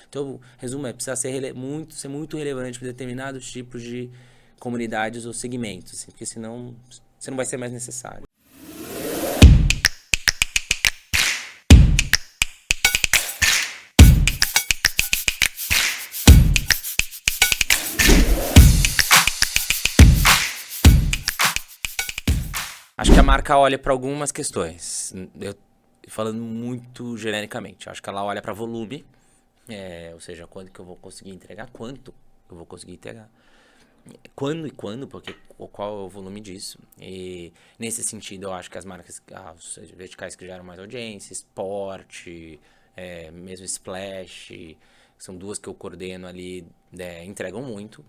Então, resumo, precisa ser muito relevante para determinados tipos de comunidades ou segmentos, assim, porque senão você não vai ser mais necessário. Acho que a marca olha para algumas questões. Eu falando muito genericamente, acho que ela olha para volume, ou seja, quando que eu vou conseguir entregar, quanto eu vou conseguir entregar, quando, porque qual é o volume disso. E nesse sentido, eu acho que as marcas, as verticais que geram mais audiência, esporte, mesmo Splash, são duas que eu coordeno ali, entregam muito.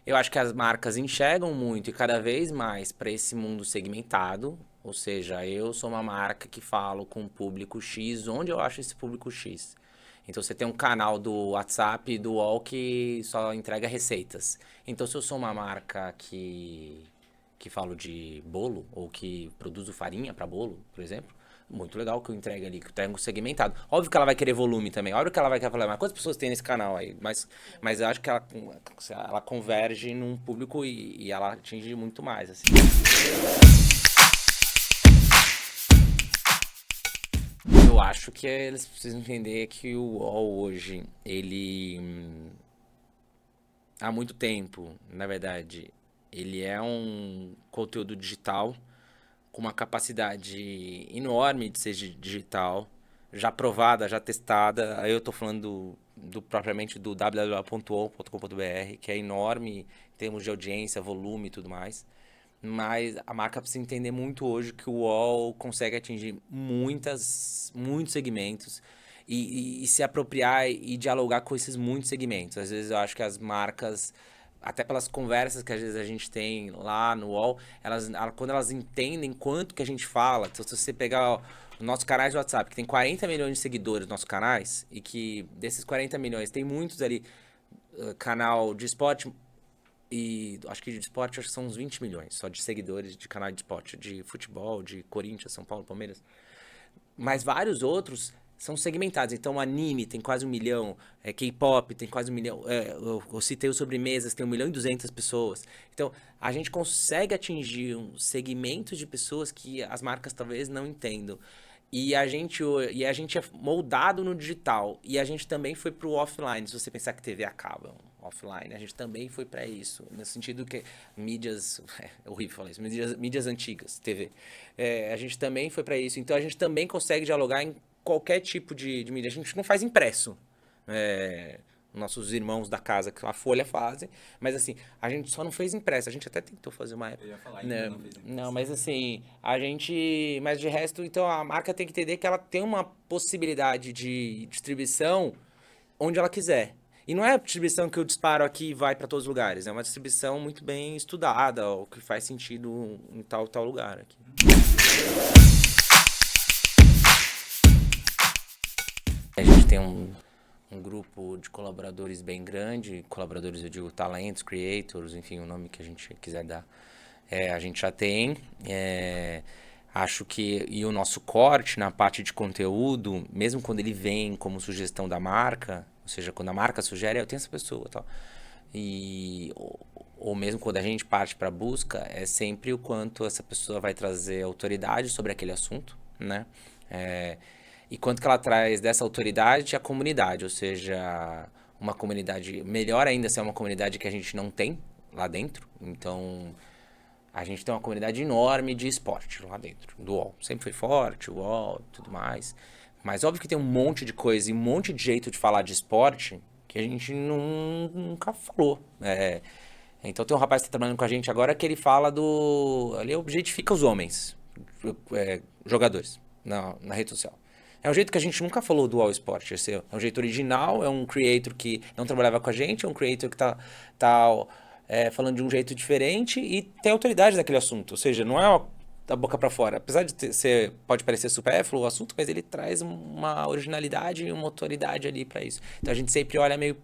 Eu acho que as marcas enxergam muito e cada vez mais para esse mundo segmentado. Ou seja, eu sou uma marca que falo com o público X, onde eu acho esse público X. Então você tem um canal do WhatsApp do UOL que só entrega receitas. Então se eu sou uma marca que falo de bolo ou que produzo farinha para bolo, por exemplo, muito legal que eu entregue ali, que eu entrego segmentado. Óbvio que ela vai querer volume também. Óbvio que ela vai querer falar, mas quantas pessoas tem nesse canal aí? Mas eu acho que ela converge num público e ela atinge muito mais, assim. Eu acho que eles precisam entender que o UOL hoje, ele há muito tempo, na verdade, ele é um conteúdo digital com uma capacidade enorme de ser digital, já provada, já testada. Aí eu estou falando propriamente do www.uol.com.br, que é enorme em termos de audiência, volume e tudo mais. Mas a marca precisa entender muito hoje que o UOL consegue atingir muitos segmentos e se apropriar e dialogar com esses muitos segmentos. Às vezes eu acho que as marcas, até pelas conversas que às vezes a gente tem lá no UOL, quando elas entendem quanto que a gente fala, então, se você pegar os nossos canais de WhatsApp, que tem 40 milhões de seguidores nos nossos canais, e que desses 40 milhões tem muitos ali, canal de esporte, e acho que de esporte acho que são uns 20 milhões só de seguidores de canal de esporte, de futebol, de Corinthians, São Paulo, Palmeiras. Mas vários outros são segmentados. Então, anime tem quase 1 milhão, K-pop tem quase 1 milhão. Eu citei o Sobremesas, tem 1.200.000 pessoas. Então, a gente consegue atingir um segmento de pessoas que as marcas talvez não entendam. E a gente é moldado no digital. E a gente também foi pro offline. Se você pensar que TV acaba offline, a gente também foi para isso. No sentido que mídias... É horrível falar isso. Mídias antigas, TV. A gente também foi para isso. Então a gente também consegue dialogar em qualquer tipo de mídia. A gente não faz impresso. Nossos irmãos da casa, que a Folha fazem, mas assim, a gente só não fez impresso, a gente até tentou fazer uma época. Eu ia falar, ainda não fez Não, impresso. mas assim, mas de resto, então a marca tem que entender que ela tem uma possibilidade de distribuição onde ela quiser. E não é a distribuição que eu disparo aqui e vai para todos os lugares, é uma distribuição muito bem estudada, o que faz sentido em tal lugar aqui. A gente tem um grupo de colaboradores bem grande, colaboradores eu digo talentos, creators, enfim, o nome que a gente quiser dar. A gente já tem, acho que, e o nosso corte na parte de conteúdo, mesmo quando ele vem como sugestão da marca, ou seja, quando a marca sugere, eu tenho essa pessoa, tal. Ou mesmo quando a gente parte para a busca, é sempre o quanto essa pessoa vai trazer autoridade sobre aquele assunto, né? E quanto que ela traz dessa autoridade à comunidade, ou seja, uma comunidade, melhor ainda se é uma comunidade que a gente não tem lá dentro. Então, a gente tem uma comunidade enorme de esporte lá dentro, do UOL. Sempre foi forte, o UOL e tudo mais. Mas óbvio que tem um monte de coisa e um monte de jeito de falar de esporte que a gente nunca falou. Então tem um rapaz que está trabalhando com a gente agora que ele fala ele objetifica os homens, jogadores, na rede social. É um jeito que a gente nunca falou do All Sport. É um jeito original, é um creator que não trabalhava com a gente, é um creator que tá falando de um jeito diferente e tem autoridade naquele assunto. Ou seja, não é da boca para fora. Apesar de pode parecer supérfluo o assunto, mas ele traz uma originalidade e uma autoridade ali para isso. Então a gente sempre olha meio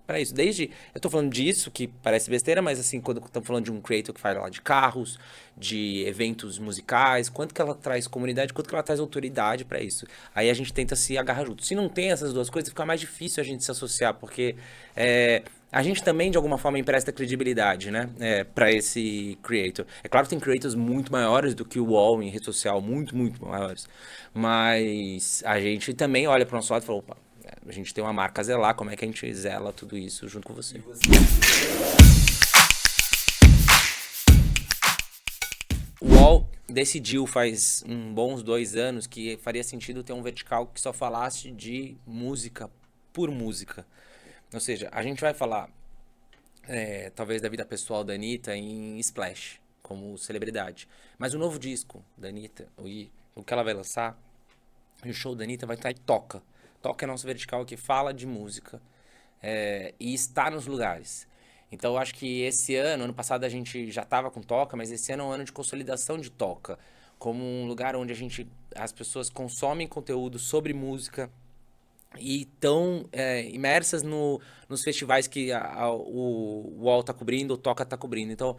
para isso. Desde, eu tô falando disso, que parece besteira, mas assim, quando estamos falando de um creator que faz lá de carros, de eventos musicais, quanto que ela traz comunidade, quanto que ela traz autoridade para isso. Aí a gente tenta se agarrar junto. Se não tem essas duas coisas, fica mais difícil a gente se associar, porque a gente também, de alguma forma, empresta credibilidade, né? Para esse creator. É claro que tem creators muito maiores do que o UOL em rede social, muito, muito maiores. Mas a gente também olha para o nosso lado e fala, opa, a gente tem uma marca a zelar, como é que a gente zela tudo isso junto com você? O UOL decidiu faz bons 2 anos que faria sentido ter um vertical que só falasse de música por música. Ou seja, a gente vai falar talvez da vida pessoal da Anitta em Splash, como celebridade. Mas o novo disco da Anitta, o que ela vai lançar, o show da Anitta vai estar em Toca. Toca é nosso vertical que fala de música e está nos lugares. Então eu acho que esse ano passado a gente já estava com Toca, mas esse ano é um ano de consolidação de Toca, como um lugar onde as pessoas consomem conteúdo sobre música e estão imersas nos festivais que o UOL tá cobrindo, o Toca tá cobrindo. Então,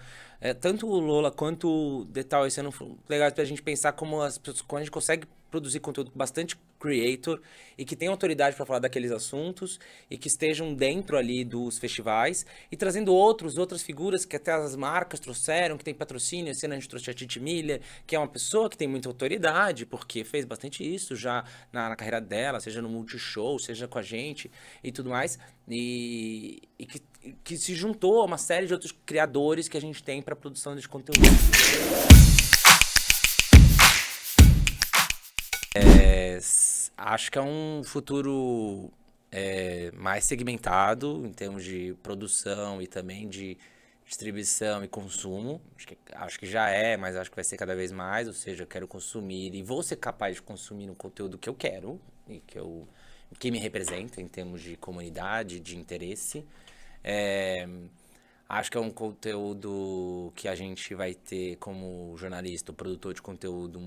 tanto o Lola quanto o Detal esse ano foram legais pra gente pensar como a gente consegue produzir conteúdo com bastante creator e que tenha autoridade para falar daqueles assuntos e que estejam dentro ali dos festivais e trazendo outras figuras que até as marcas trouxeram, que tem patrocínio. Esse ano a gente trouxe a Titi Milha, que é uma pessoa que tem muita autoridade, porque fez bastante isso já na carreira dela, seja no Multishow, seja com a gente e tudo mais. E que se juntou a uma série de outros criadores que a gente tem para produção de conteúdo. Acho que é um futuro mais segmentado em termos de produção e também de distribuição e consumo. Acho que já mas acho que vai ser cada vez mais. Ou seja, eu quero consumir e vou ser capaz de consumir um conteúdo que eu quero e que me representa em termos de comunidade, de interesse. Acho que é um conteúdo que a gente vai ter como jornalista, o produtor de conteúdo,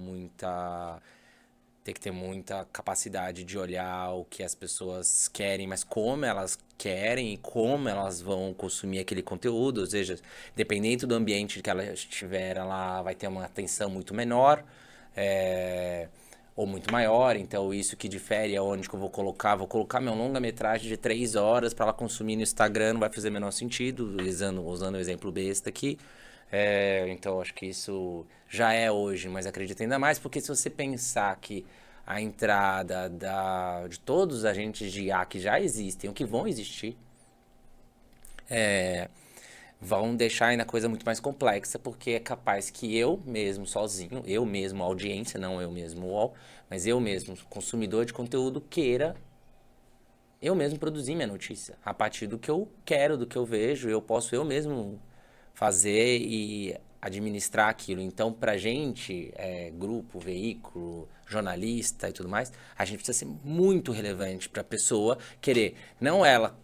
tem que ter muita capacidade de olhar o que as pessoas querem, mas como elas querem e como elas vão consumir aquele conteúdo. Ou seja, dependendo do ambiente que ela estiver, ela vai ter uma atenção muito menor ou muito maior. Então, isso que difere é onde que eu vou colocar meu longa-metragem de 3 horas para ela consumir no Instagram, não vai fazer o menor sentido, usando o exemplo besta aqui. Então, acho que isso já é hoje, mas acredito ainda mais, porque se você pensar que a entrada de todos os agentes de IA que já existem, ou que vão existir, vão deixar ainda a coisa muito mais complexa, porque é capaz que eu mesmo, sozinho, eu mesmo, audiência, não eu mesmo, UOL, mas eu mesmo, consumidor de conteúdo, queira eu mesmo produzir minha notícia. A partir do que eu quero, do que eu vejo, eu posso eu mesmo fazer e administrar aquilo. Então, pra gente, grupo, veículo, jornalista e tudo mais, a gente precisa ser muito relevante pra pessoa querer, não ela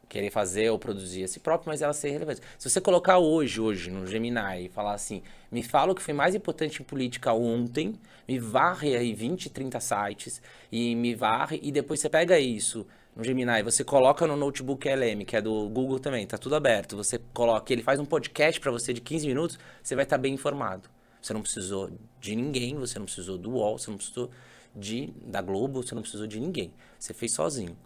querer fazer ou produzir a si próprio, mas ela ser relevante. Se você colocar hoje no Gemini e falar assim, me fala o que foi mais importante em política ontem, me varre aí 20, 30 sites e me varre, e depois você pega isso no Gemini, você coloca no notebook LM, que é do Google também, tá tudo aberto, você coloca, ele faz um podcast para você de 15 minutos, você vai estar bem informado. Você não precisou de ninguém, você não precisou do UOL, você não precisou da Globo, você não precisou de ninguém. Você fez sozinho.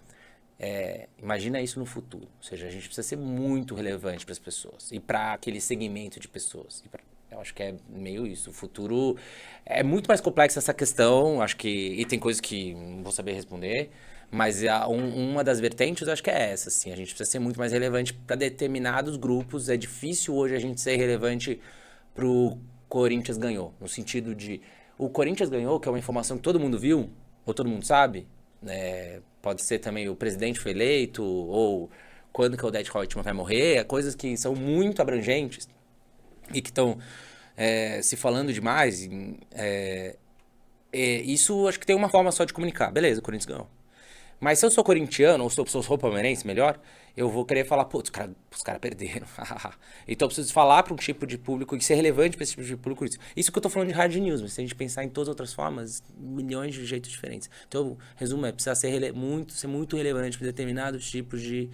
Imagina isso no futuro. Ou seja, a gente precisa ser muito relevante para as pessoas e para aquele segmento de pessoas. Eu acho que é meio isso. O futuro é muito mais complexo essa questão. Acho que e tem coisas que não vou saber responder, mas uma das vertentes eu acho que é essa. Assim, a gente precisa ser muito mais relevante para determinados grupos. É difícil hoje a gente ser relevante pro Corinthians ganhou, no sentido de o Corinthians ganhou, que é uma informação que todo mundo viu ou todo mundo sabe. Pode ser também o presidente foi eleito, ou quando que o Odete Roitman vai morrer, coisas que são muito abrangentes e que estão se falando demais. Isso acho que tem uma forma só de comunicar. Beleza, o Corinthians ganhou. Mas se eu sou corintiano, ou se eu sou palmeirense, melhor, eu vou querer falar, putz, os caras perderam. Então eu preciso falar para um tipo de público e ser relevante para esse tipo de público. Isso que eu tô falando de hard news, mas se a gente pensar em todas as outras formas, milhões de jeitos diferentes. Então, resumo precisa ser muito relevante para determinados tipos de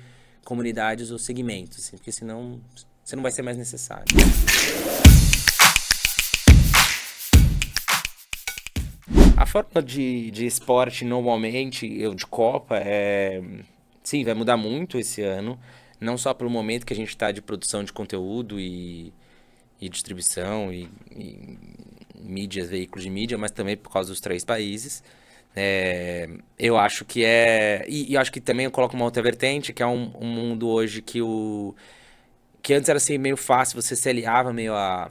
comunidades ou segmentos, assim, porque senão você não vai ser mais necessário. A forma de esporte, normalmente, de Copa, sim, vai mudar muito esse ano. Não só pelo momento que a gente está de produção de conteúdo e distribuição e mídias, veículos de mídia, mas também por causa dos 3 países. Eu acho que E eu acho que também eu coloco uma outra vertente, que é um mundo hoje que antes era assim meio fácil, você se aliava meio a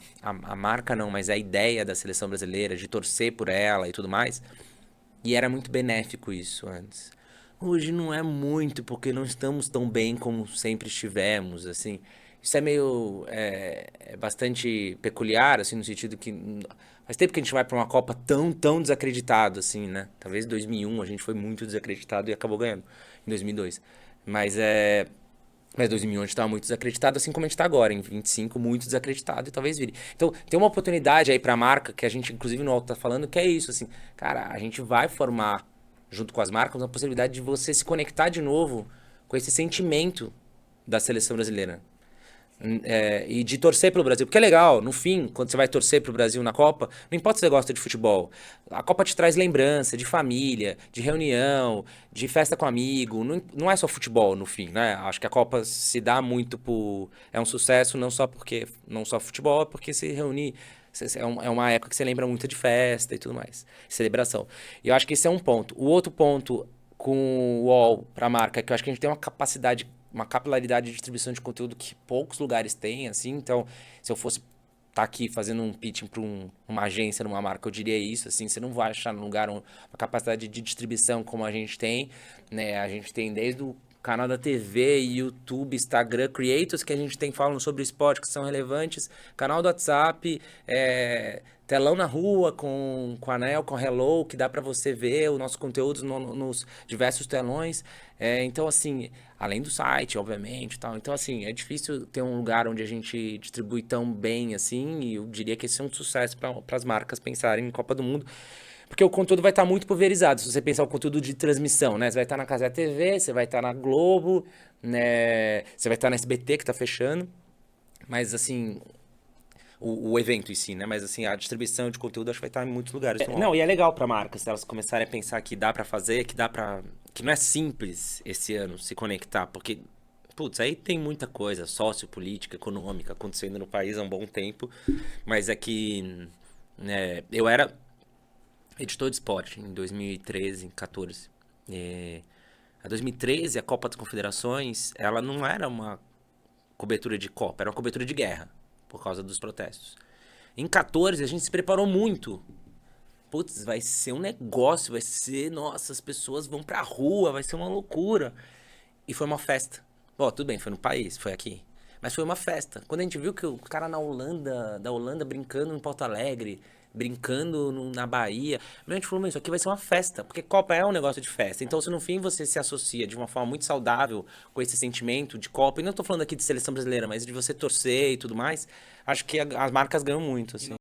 marca não, mas a ideia da seleção brasileira, de torcer por ela e tudo mais. E era muito benéfico isso antes. Hoje não é muito, porque não estamos tão bem como sempre estivemos, assim. Isso é meio... É bastante peculiar, assim, no sentido que... Faz tempo que a gente vai para uma Copa tão desacreditado, assim, né? Talvez em 2001 a gente foi muito desacreditado e acabou ganhando, em 2002. Mas 2001 a gente estava muito desacreditado, assim como a gente está agora, em 25 muito desacreditado e talvez vire. Então, tem uma oportunidade aí para a marca, que a gente, inclusive, no Alto tá falando, que é isso, assim. Cara, a gente vai formar, junto com as marcas, uma possibilidade de você se conectar de novo com esse sentimento da seleção brasileira. E de torcer pelo Brasil. Porque é legal, no fim, quando você vai torcer pro Brasil na Copa, não importa se você gosta de futebol, a Copa te traz lembrança de família, de reunião, de festa com amigo. Não é só futebol, no fim, né? Acho que a Copa se dá muito por... É um sucesso não só futebol, é porque se reunir... É uma época que você lembra muito de festa e tudo mais. Celebração. E eu acho que esse é um ponto. O outro ponto com o UOL pra marca é que eu acho que a gente tem uma capilaridade de distribuição de conteúdo que poucos lugares têm, assim. Então, se eu fosse estar aqui fazendo um pitching para uma agência, numa marca, eu diria isso, assim. Você não vai achar num lugar uma capacidade de distribuição como a gente tem, né? A gente tem desde o canal da TV, YouTube, Instagram, creators que a gente tem falando sobre esporte que são relevantes, canal do WhatsApp, telão na rua com a Anel, com a Hello, que dá para você ver o nosso conteúdo nos diversos telões. Então, assim, além do site, obviamente, e tal. Então, assim, é difícil ter um lugar onde a gente distribui tão bem, assim, e eu diria que esse é um sucesso para as marcas pensarem em Copa do Mundo. Porque o conteúdo vai estar muito pulverizado, se você pensar o conteúdo de transmissão, né? Você vai estar na Cazé TV, você vai estar na Globo, né? Você vai estar na SBT, que está fechando. Mas, assim, o evento em si, né? Mas, assim, a distribuição de conteúdo acho que vai estar em muitos lugares. Não, e é legal para marcas, se elas começarem a pensar que dá para fazer, que não é simples esse ano se conectar, porque, putz, aí tem muita coisa, sociopolítica, econômica, acontecendo no país há um bom tempo, mas é que eu era editor de esporte em 2013, 14. A 2013, a Copa das Confederações, ela não era uma cobertura de Copa, era uma cobertura de guerra, por causa dos protestos. Em 14, a gente se preparou muito. Putz, vai ser um negócio, nossa, as pessoas vão pra rua, vai ser uma loucura. E foi uma festa. Bom, tudo bem, foi no país, foi aqui. Mas foi uma festa. Quando a gente viu que o cara da Holanda brincando em Porto Alegre, brincando na Bahia, a gente falou, isso aqui vai ser uma festa, porque Copa é um negócio de festa. Então, se no fim você se associa de uma forma muito saudável com esse sentimento de Copa, e não tô falando aqui de seleção brasileira, mas de você torcer e tudo mais, acho que as marcas ganham muito, assim.